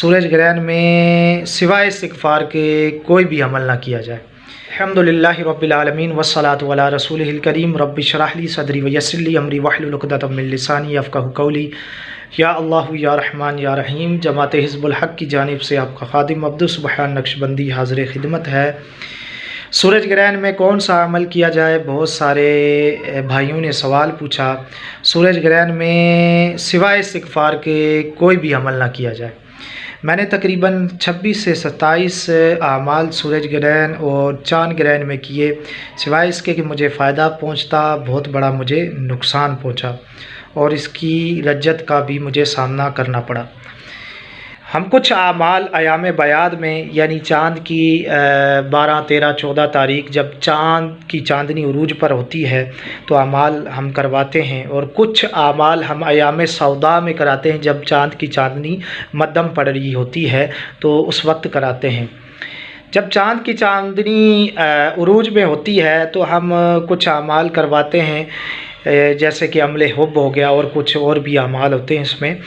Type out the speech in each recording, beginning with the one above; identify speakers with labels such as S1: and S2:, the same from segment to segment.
S1: सूरज ग्रहण में सिवाय इस्तिग़फ़ार के कोई भी अमल ना किया जाए। अल्हम्दुलिल्लाहि रब्बिल आलमीन वस्सलातु अला रसूलिहिल करीम रब्बि इश्रह ली सदरी वयस्सिर ली अमरी वहलुल उक़दतम मिन लिसानी यफ़क़हू क़ौली। या अल्लाह या रहमान या रहीम। जमात हिज़्बुल हक़ की जानिब से आपका खादिम अब्दुल सुबहान नक्शबंदी हाज़िर खिदमत है। सूरज ग्रहण में कौन सा अमल किया जाए, बहुत सारे भाइयों ने सवाल पूछा। सूरज ग्रहण में सिवाय इस्तिग़फ़ार के कोई भी अमल ना किया जाए। मैंने तकरीबन 26 से 27 आमाल सूरज ग्रहण और चाँद ग्रहण में किए, सिवाय इसके कि मुझे फ़ायदा पहुंचता, बहुत बड़ा मुझे नुकसान पहुंचा और इसकी लज्जत का भी मुझे सामना करना पड़ा। हम कुछ आमाल अयाम बयाद में यानी चाँद की 12, 13, 14 तारीख जब चाँद की चाँदनी उरूज पर होती है तो आमाल हम करवाते हैं, और कुछ आमाल हम अयाम सौदा में कराते हैं जब चाँद की चाँदनी मध्यम पड़ रही होती है तो उस वक्त कराते हैं। जब चाँद की चाँदनी उरूज में होती है तो हम कुछ आमाल करवाते हैं, जैसे कि अमले हुब हो गया और कुछ और भी आमाल होते हैं इसमें।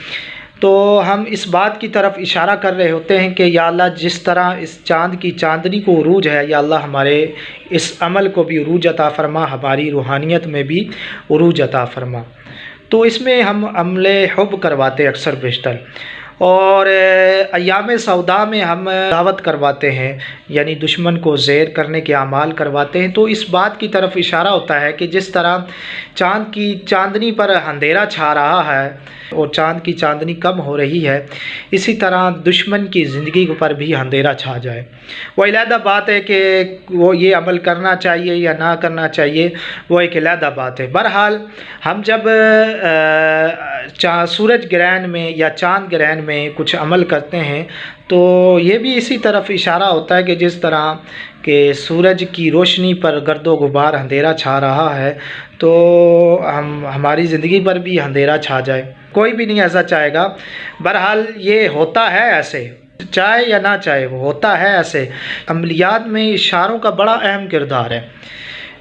S1: तो हम इस बात की तरफ इशारा कर रहे होते हैं कि या अल्लाह, जिस तरह इस चाँद की चाँदनी को उरूज है, या अल्लाह हमारे इस अमल को भी उरूज अता फरमा, हमारी रूहानियत में भी उरूज अता फरमा। तो इसमें हम अमले हुब करवाते अक्सर बेशतर, और अयाम सौदा में हम दावत करवाते हैं, यानी दुश्मन को ज़ेर करने के अमाल करवाते हैं। तो इस बात की तरफ इशारा होता है कि जिस तरह चाँद की चाँदनी पर अंधेरा छा रहा है और चाँद की चाँदनी कम हो रही है, इसी तरह दुश्मन की ज़िंदगी पर भी अंधेरा छा जाए। वो अलहदा बात है कि वो ये अमल करना चाहिए या ना करना चाहिए, वो एक अलहदा बात है। बहरहाल हम जब सूरज ग्रहण में या चाँद ग्रहण में कुछ अमल करते हैं तो ये भी इसी तरफ इशारा होता है कि जिस तरह कि सूरज की रोशनी पर गर्दो गुबार अंधेरा छा रहा है तो हमारी ज़िंदगी पर भी अंधेरा छा जाए। कोई भी नहीं ऐसा चाहेगा। बहरहाल ये होता है ऐसे, चाहे या ना चाहे वो होता है ऐसे। अमलियात में इशारों का बड़ा अहम किरदार है।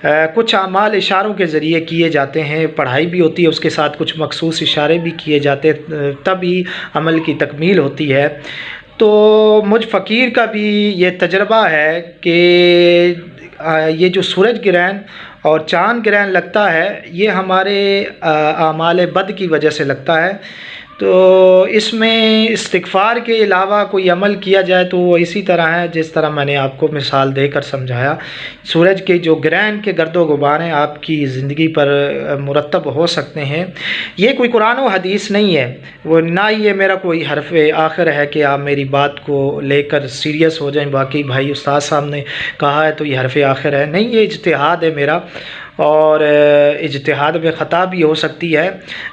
S1: कुछ आमाल इशारों के ज़रिए किए जाते हैं, पढ़ाई भी होती है, उसके साथ कुछ मखसूस इशारे भी किए जाते हैं, तभी अमल की तकमील होती है। तो मुझ फ़कीर का भी ये तजर्बा है कि ये जो सूरज ग्रहण और चाँद ग्रहण लगता है ये हमारे आमाल बद की वजह से लगता है। तो इसमें इस्तिग़फ़ार के अलावा कोई अमल किया जाए तो वो इसी तरह है जिस तरह मैंने आपको मिसाल देकर समझाया। सूरज के जो ग्रहण के गर्दो गुबार हैं आपकी ज़िंदगी पर मुरतब हो सकते हैं। ये कोई कुरान व हदीस नहीं है, वो ना ही ये मेरा कोई हरफ आखिर है कि आप मेरी बात को लेकर सीरियस हो जाएं, बाकी भाई उस्ताद साहब ने कहा है तो ये हरफ आखिर है। नहीं, ये इज्तिहाद है मेरा, और इज्तिहाद में ख़ता भी हो सकती है,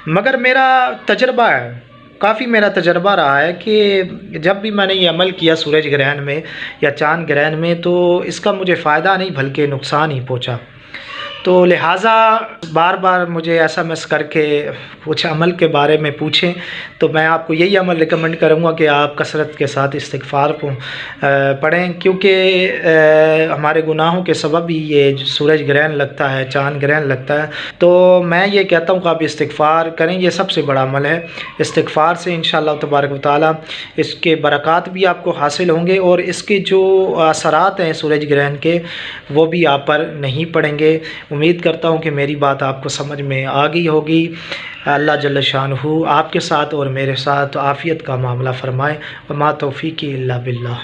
S1: मगर मेरा तजर्बा है, काफ़ी मेरा तजर्बा रहा है कि जब भी मैंने ये अमल किया सूरज ग्रहण में या चाँद ग्रहण में तो इसका मुझे फ़ायदा नहीं बल्कि नुकसान ही पहुँचा। तो लिहाजा बार बार मुझे SMS करके कुछ अमल के बारे में पूछें तो मैं आपको यही अमल रिकमेंड करूँगा कि आप कसरत के साथ इस्तिग़फ़ार को पढ़ें, क्योंकि हमारे गुनाहों के सबब ही ये सूरज ग्रहण लगता है, चाँद ग्रहण लगता है। तो मैं ये कहता हूँ कि आप इस्तिग़फ़ार करें, ये सबसे बड़ा अमल है। इस्तिग़फ़ार से इंशाअल्लाह तबारक व तआला इसके बरक़ात भी आपको हासिल होंगे और इसके जो असरात हैं सूरज ग्रहण के वो भी आप पर नहीं पड़ेंगे। उम्मीद करता हूँ कि मेरी बात आपको समझ में आ गई होगी। अल्लाह जल्ल शानुहु आपके साथ और मेरे साथ आफ़ियत का मामला फ़रमाए। वमा तौफ़ीक़ी इल्ला बिल्लाह।